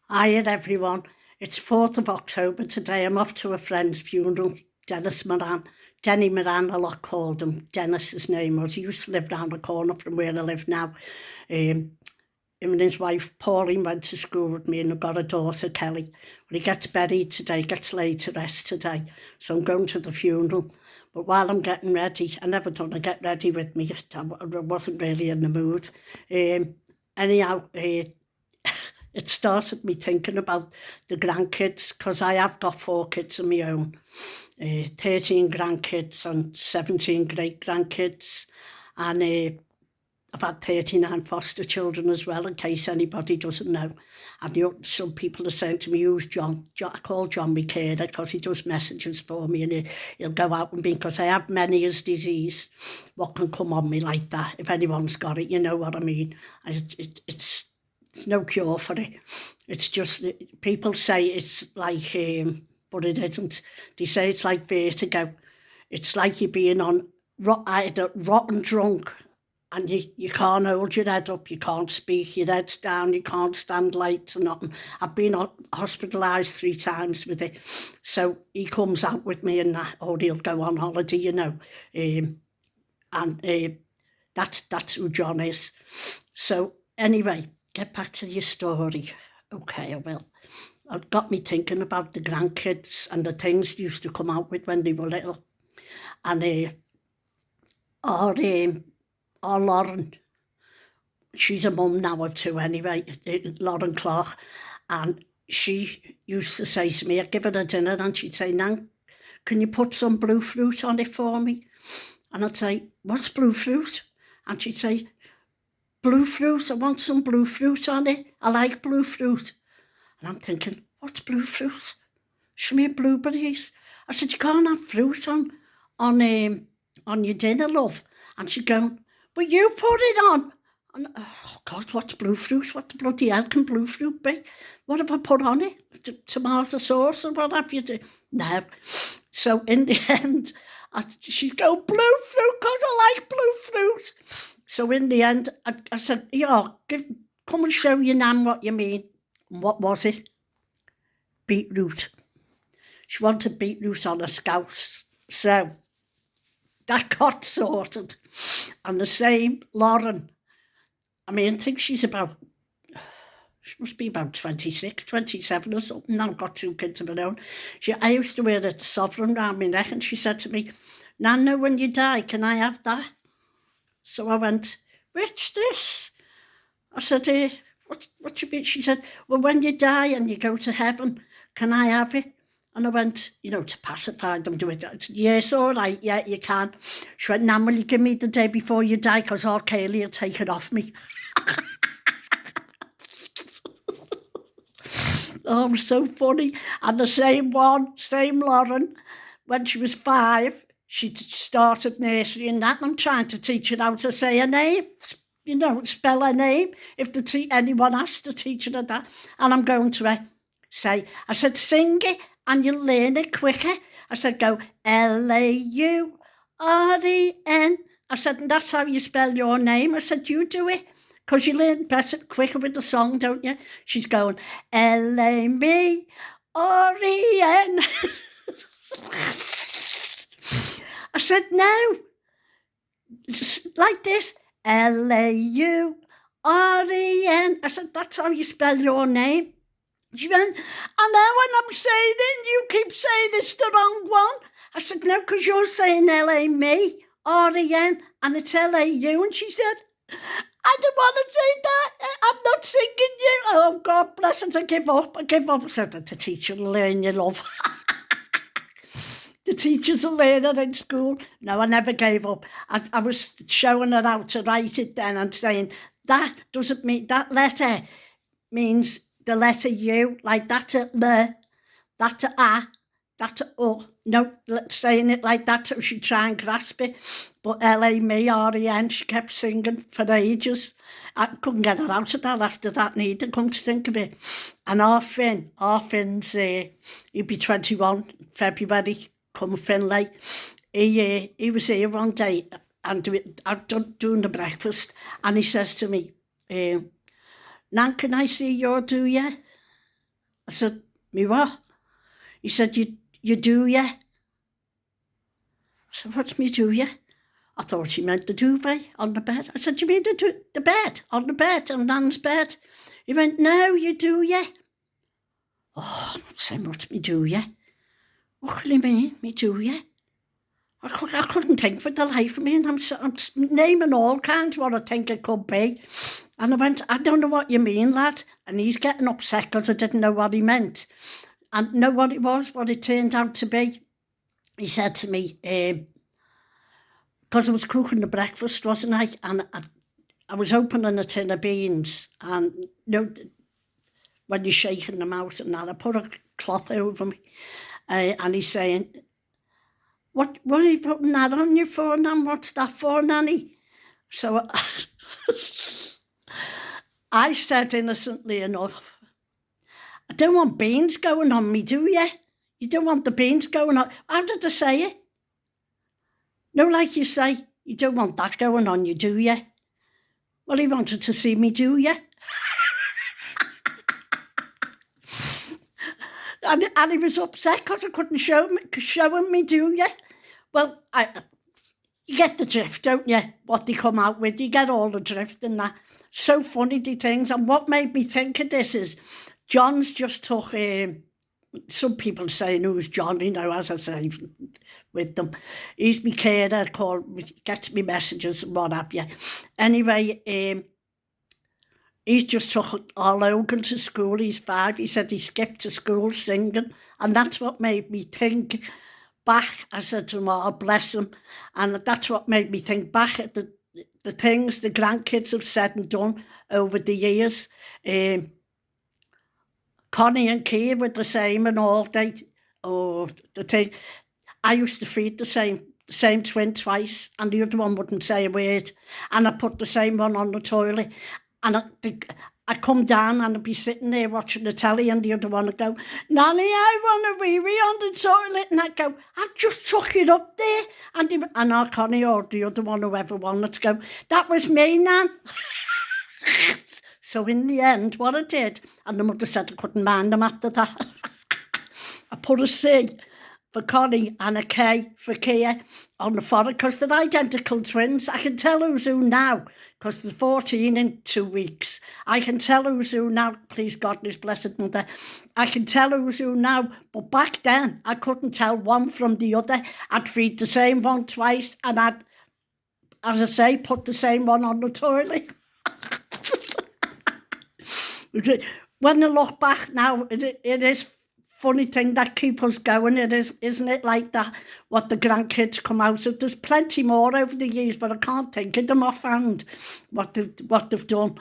Hiya everyone. It's 4th of October today. I'm off to a friend's funeral, Dennis Moran. Denny Moran, a lot called him. Dennis's name was. He used to live down the corner from where I live now. Him and his wife, Pauline, went to school with me and I've got a daughter, Kelly. Well, he gets buried today, gets laid to rest today. So I'm going to the funeral. But while I'm getting ready, I never done a get ready with me. I wasn't really in the mood. Anyhow, it started me thinking about the grandkids, because I have got 4 kids of my own, 13 grandkids and 17 great-grandkids, and I've had 39 foster children as well, in case anybody doesn't know. And some people are saying to me, who's John? I call John my carer, because he does messages for me, and he'll go out with me, because I have Meniere's disease, what can come on me like that. If anyone's got it, you know what I mean. It's no cure for it. It's just, people say it's like, but it isn't. They say it's like vertigo. It's like you're being on either rotten drunk, and you can't hold your head up, you can't speak, your head's down, you can't stand lights and nothing. I've been hospitalised 3 times with it. So he comes out with me and that, or he'll go on holiday, you know. That's who John is. So anyway, get back to your story. Okay, I will. It got me thinking about the grandkids and the things they used to come out with when they were little. And our Lauren, she's a mum now of 2 anyway, Lauren Clark, and she used to say to me, I'd give her a dinner and she'd say, Nan, can you put some blue fruit on it for me? And I'd say, what's blue fruit? And she'd say, blue fruit, I want some blue fruit on it. I like blue fruit. And I'm thinking, what's blue fruit? Show me blueberries. I said, you can't have fruit on your dinner, love. And she'd go, but you put it on. And, oh God, what's blue fruit? What the bloody hell can blue fruit be? What have I put on it? Tomato sauce or what have you do? No. So in the end, she'd go, blue fruit, because I like blue fruit. So in the end, I said, yeah, come and show your nan what you mean. And what was it? Beetroot. She wanted beetroot on her scouse. So that got sorted. And the same Lauren, I mean, I think she must be about 26, 27 or something. Now I've got 2 kids of her own. I used to wear a sovereign round my neck, and she said to me, Nana, when you die, can I have that? So I went, which this? I said, what you mean? She said, well, when you die and you go to heaven, can I have it? And I went, to pacify them, do it. I said, yes, all right, yeah, you can. She went, Nan, will you give me the day before you die, because our Kaylee will take it off me. Oh, it was so funny. And the same Lauren, when she was 5, she started nursery and that. I'm trying to teach her how to say her name, spell her name, if anyone asks to teach her that. And I'm going to say, I said, sing it and you'll learn it quicker. I said, go Lauren. I said, and that's how you spell your name. I said, you do it, because you learn better, quicker with the song, don't you? She's going, Lauren. I said, no, like this, Lauren. I said, that's how you spell your name. She went, I know when I'm saying it, you keep saying it's the wrong one. I said, no, because you're saying L-A-M-E, R-E-N, and it's L-A-U. And she said, I don't want to say that. I'm not singing you. Oh, God bless her. I give up. I said, the teacher will learn you, love. The teachers will learn it in school. No, I never gave up. I was showing her how to write it then and saying, that doesn't mean, that letter means the letter U, like that's a L, that's a A, that's a U. No, saying it like that so she'd try and grasp it. But L-A-M-E-R-E-N, she kept singing for ages. I couldn't get her out of that after that neither, come to think of it. And our Finn's, he'd be 21 February, come Finlay. He was here one day and I'd doing the breakfast, and he says to me, Nan, can I see your do-ya? I said, me what? He said, you do, yeah? I said, what's me do, yeah? I thought he meant the duvet on the bed. I said, you mean the bed, on the bed, on Nan's bed? He went, no, you do, yeah. Oh, I'm saying, what's me do, yeah? What can he mean, me do, yeah? I couldn't think for the life of me, and I'm naming all kinds what I think it could be. And I went, I don't know what you mean, lad. And he's getting upset because I didn't know what he meant. And know what it was, what it turned out to be. He said to me, because I was cooking the breakfast, wasn't I? And I was opening a tin of beans, and when you're shaking them out and that, I put a cloth over me. And he's saying, what are you putting that on you for, Nan? What's that for, Nanny? So I said innocently enough, I don't want beans going on me, do you? You don't want the beans going on. How did I say it? No, like you say, you don't want that going on you, do you? Well, he wanted to see me, do you? and he was upset because I couldn't show him me, do you? Well, you get the drift, don't you? What they come out with, you get all the drift and that. So funny, the things. And what made me think of this is, John's just took, some people saying who's John, as I say, with them. He's my carer, gets me messages and what have you. Anyway, he's just took our Logan to school, he's 5. He said he skipped to school singing, and that's what made me think back. I said to him, oh, bless him. And that's what made me think back at the things the grandkids have said and done over the years. Connie and Keir were the same and all. The thing. I used to feed the same twin twice, and the other one wouldn't say a word. And I put the same one on the toilet. And I'd come down and I'd be sitting there watching the telly, and the other one would go, Nanny, I want a wee-wee on the toilet. And I'd go, I've just took it up there. And our Connie or the other one, whoever wanted to go, that was me, Nan. So in the end, what I did, and the mother said I couldn't mind them after that, I put a C for Connie and a K for Kia on the forehead, because they're identical twins. I can tell who's who now, because they're 14 in 2 weeks. I can tell who's who now, please God and his blessed mother. I can tell who's who now, but back then, I couldn't tell one from the other. I'd feed the same one twice, and I'd, as I say, put the same one on the toilet. When I look back now, it is funny thing that keep us going. It is, isn't it, like that, what the grandkids come out of. There's plenty more over the years, but I can't think of them offhand, what they've done.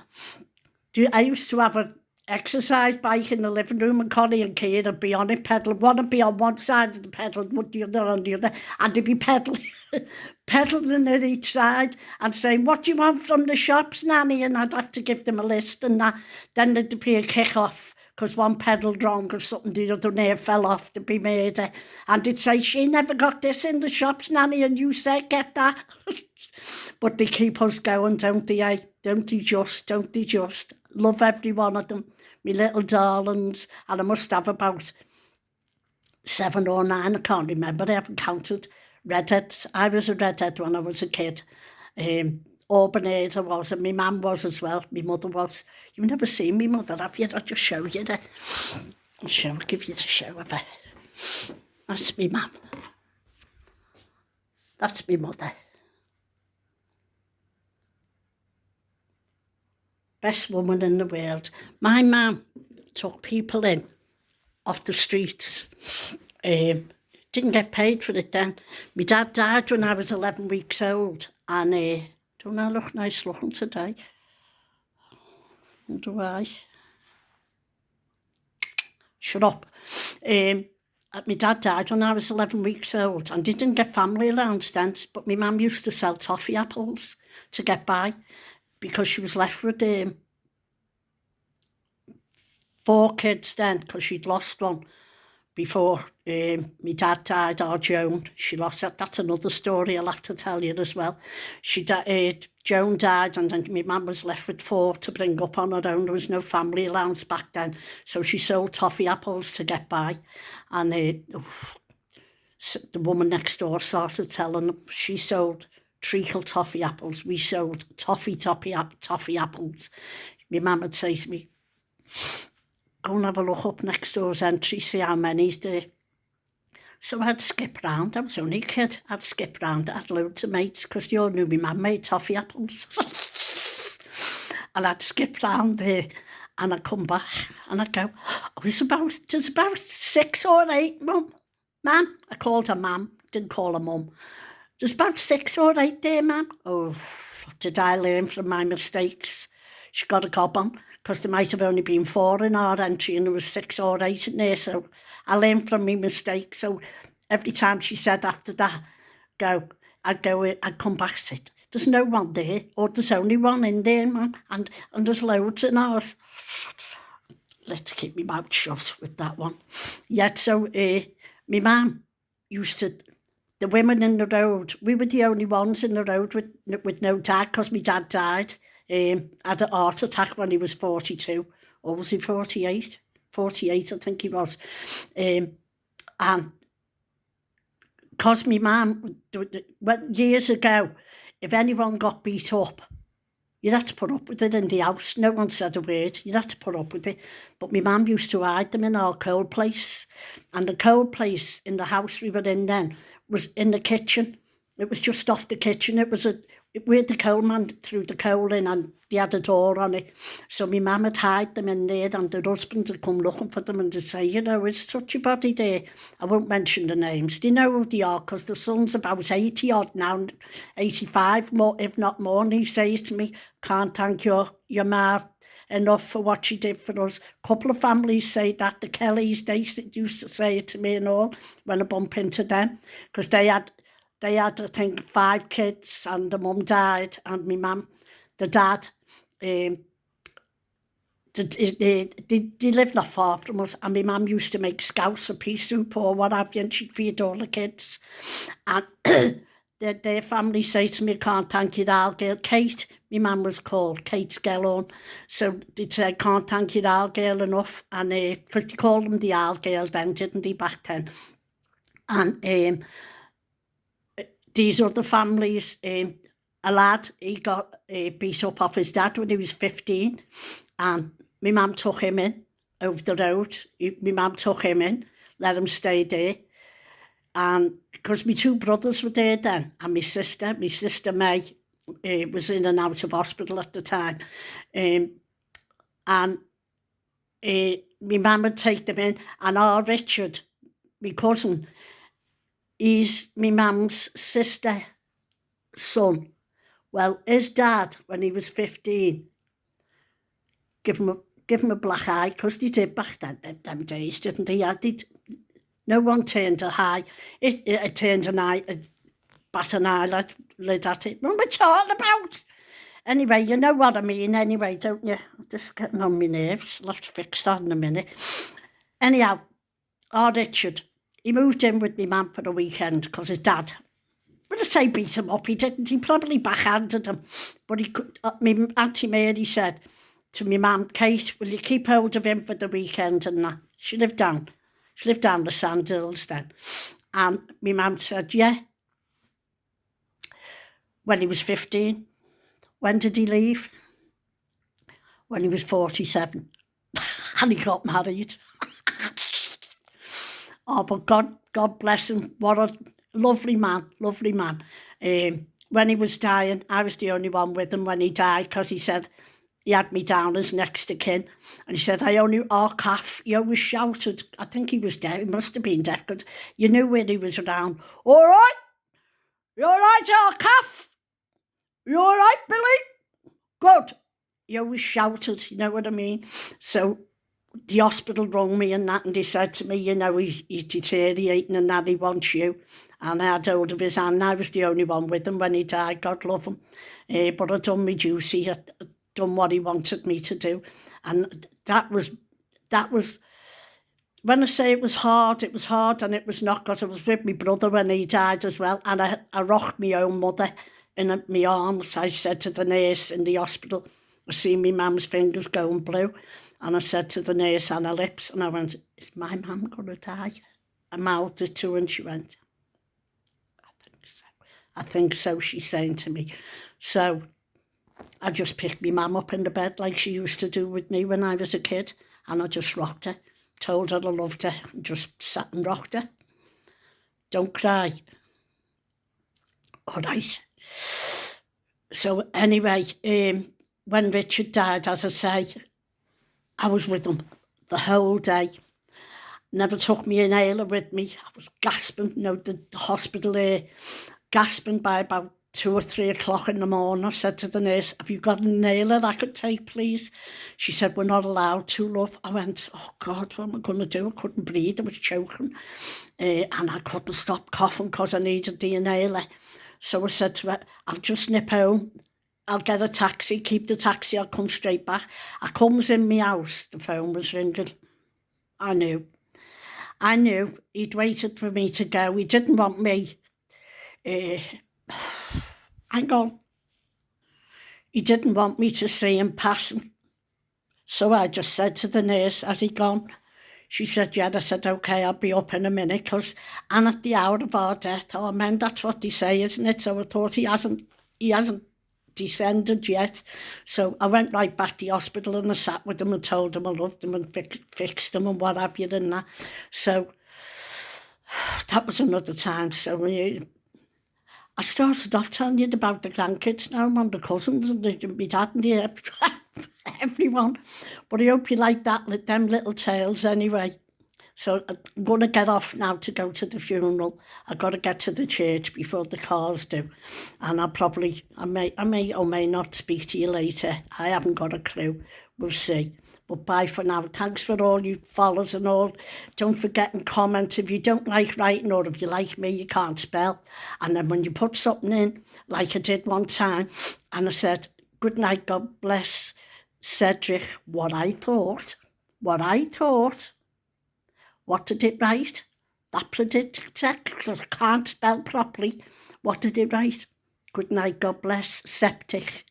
I used to have an exercise bike in the living room, and Connie and Keir would be on it, pedaling. One would be on one side of the pedal, the other on the other, and they'd be pedaling at each side and saying, what do you want from the shops, Nanny? And I'd have to give them a list, and that. Then there'd be a kick-off, because one pedalled wrong or something, the other near fell off to be made. And they'd say, she never got this in the shops, Nanny, and you said, get that. But they keep us going, don't they, eh? Don't they just? Love every one of them, me little darlings. And I must have about 7 or 9, I can't remember, I haven't counted, redheads. I was a redhead when I was a kid. Auburn-haired I was, and my mum was as well, my mother was. You've never seen me mother, have you? I'll just show you there. I'll give you the show of her. That's me mum. That's me mother. Best woman in the world. My mum took people in off the streets. Didn't get paid for it then. My dad died when I was 11 weeks old, and don't I look nice looking today? Do I? Shut up. My dad died when I was 11 weeks old, and didn't get family allowance then, but my mum used to sell toffee apples to get by, because she was left with 4 kids then, because she'd lost one. before my dad died, or Joan, she lost that. That's another story I'll have to tell you as well. Joan died, and then my mum was left with 4 to bring up on her own. There was no family allowance back then, so she sold toffee apples to get by. And the woman next door started telling them she sold treacle toffee apples. We sold toffee apples. My mum would say to me, go and have a look up next door's entry, see how many's there. So I'd skip round. I was only a kid. I'd skip round. I had loads of mates because you all knew my mum made toffee apples. And I'd skip round there and I'd come back and I'd go, there's about 6 or 8, Mum. Mum. I called her Mum, didn't call her Mum. There's about 6 or 8 there, Mum. Oh, did I learn from my mistakes? She got a gob on, because there might have only been 4 in our entry and there was 6 or 8 in there. So I learned from my mistakes. So every time she said after that, I'd come back and say, there's no one there, or there's only one in there, Mum, and there's loads in ours. Let's keep my mouth shut with that one. Yet, so my mum used to, the women in the road, we were the only ones in the road with no dad, because my dad died. Had a heart attack when he was 42, or was he 48? 48, I think he was. And because my mum, years ago, if anyone got beat up, you had to put up with it in the house. No one said a word. You had to put up with it. But my mum used to hide them in our coal place. And the coal place in the house we were in then was in the kitchen. It was just off the kitchen. It was where the coal man threw the coal in, and they had a door on it. So my mum would hide them in there, and their husband would come looking for them and they'd say, you know, is such a body there? I won't mention the names. They know who they are, because the son's about 80 odd now, 85, more, if not more. And he says to me, can't thank your ma enough for what she did for us. A couple of families say that. The Kellys, they used to say it to me and all when I bump into them, because they had, I think, 5 kids, and the mum died, and my mum, the dad, they lived not far from us, and my mum used to make scouse or pea soup or what have you, and she'd feed all the kids. And their family say to me, can't thank you, our girl. Kate, my mum was called Kate Skellon. So they'd say, can't thank you, our girl, enough. And because they called them the Owl Girl then, didn't they, back then? And these other families, a lad, he got beat up off his dad when he was 15, and my mum took him in over the road. My mum took him in, let him stay there. And because my 2 brothers were there then, and my sister May, was in and out of hospital at the time. And my mum would take them in, and our Richard, my cousin, he's my mum's sister's son. Well, his dad, when he was 15, give him a black eye, because they did back then, them days, didn't they? No one turned a eye. It turned an eye, bat an eyelid at it. What am I talking about? Anyway, you know what I mean anyway, don't you? I'm just getting on my nerves. I'll have to fix that in a minute. Anyhow, our Richard, he moved in with me mum for a weekend because his dad, when I say beat him up, he didn't. He probably backhanded him. But he could. My Auntie Mary said to me mum, Kate, will you keep hold of him for the weekend and that? She lived down the Sandhills then. And my mum said, yeah. When he was 15. When did he leave? When he was 47. And he got married. Oh, but God bless him. What a lovely man, lovely man. When he was dying, I was the only one with him when he died, because he said he had me down as next of kin. And he said, calf. He always shouted. I think he was deaf. He must have been deaf, because you knew when he was around. All right? You all right, our calf? You all right, Billy? Good. He always shouted, you know what I mean? So the hospital rung me and that, and they said to me, you know, he's deteriorating and that, he wants you. And I had hold of his hand. I was the only one with him when he died, God love him. But I'd done my duty, I'd done what he wanted me to do. And that was when I say it was hard, and it was not, because I was with my brother when he died as well, and I rocked my own mother in my arms. I said to the nurse in the hospital, I seen my mum's fingers going blue, and I said to the nurse on her lips, and I went, is my mum going to die? I mouthed it to her, and she went, I think so. I think so, she's saying to me. So I just picked my mum up in the bed like she used to do with me when I was a kid, and I just rocked her, told her I loved her, and just sat and rocked her. Don't cry. All right. So anyway, when Richard died, as I say, I was with him the whole day. Never took me inhaler with me. I was gasping, the hospital there, gasping by about 2 or 3 o'clock in the morning. I said to the nurse, have you got an inhaler I could take, please? She said, we're not allowed to, love. I went, oh God, what am I going to do? I couldn't breathe, I was choking. And I couldn't stop coughing because I needed the inhaler. So I said to her, I'll just nip home. I'll get a taxi, keep the taxi, I'll come straight back. I comes in my house, the phone was ringing. I knew he'd waited for me to go. He didn't want me, hang on. He didn't want me to see him passing. So I just said to the nurse, has he gone? She said, yeah. I said, okay, I'll be up in a minute, and at the hour of our death, oh man, that's what they say, isn't it? So I thought he hasn't descended yet. So I went right back to the hospital, and I sat with him and told him I loved him and fixed him and what have you and that. So that was another time. So I started off telling you about the grandkids now, and the cousins and my dad and everyone. But I hope you like them little tales anyway. So I'm going to get off now to go to the funeral. I've got to get to the church before the cars do. And I may or may not speak to you later. I haven't got a clue. We'll see. But bye for now. Thanks for all you followers and all. Don't forget and comment if you don't like writing, or if you like me, you can't spell. And then when you put something in, like I did one time, and I said, good night, God bless Cedric, what I thought. What did it write? That predicted text, because I can't spell properly. What did it write? Good night, God bless, septic.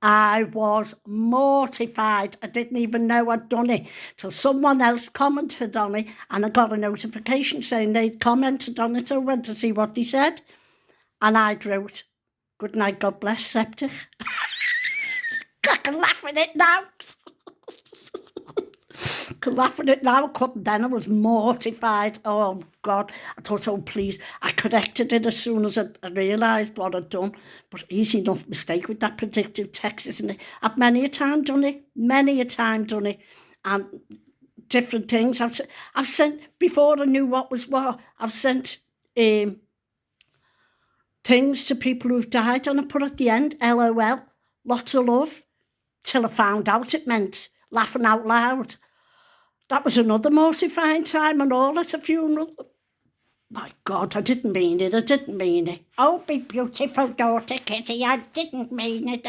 I was mortified. I didn't even know I'd done it till someone else commented on it, and I got a notification saying they'd commented on it, so I went to see what they said. And I wrote, good night, God bless, septic. I can laugh at it now. Couldn't then. I was mortified. Oh God, I thought, oh please. I corrected it as soon as I realised what I'd done. But easy enough mistake with that predictive text, isn't it? I've many a time done it, and different things. I've sent, before I knew what was what, I've sent things to people who've died, and I put at the end, LOL, lots of love, till I found out it meant laughing out loud. That was another mortifying time and all at a funeral. My God, I didn't mean it. Oh, my beautiful daughter, Kitty, I didn't mean it.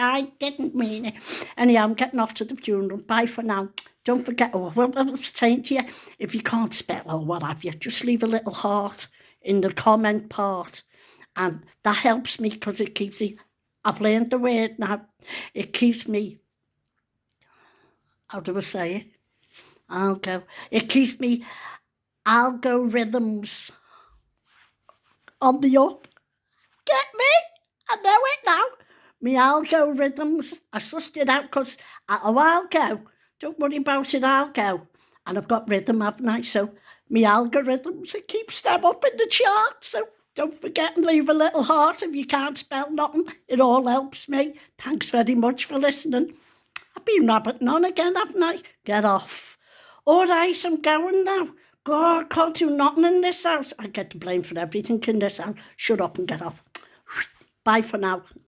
Anyhow, I'm getting off to the funeral. Bye for now. Don't forget, what I was saying to you, if you can't spell or what have you, just leave a little heart in the comment part. And that helps me, because it keeps me, I've learned the word now, it keeps me, how do I say it? It keeps me algorithms on the up. Get me? I know it now. Me algorithms. I sussed it out because I'll go. Don't worry about it, I'll go. And I've got rhythm, haven't I? So me algorithms, it keeps them up in the chart. So don't forget and leave a little heart if you can't spell nothing. It all helps me. Thanks very much for listening. I've been rabbiting on again, haven't I? Get off. All right, I'm going now. God, can't do nothing in this house. I get the blame for everything in this house. Shut up and get off. Bye for now.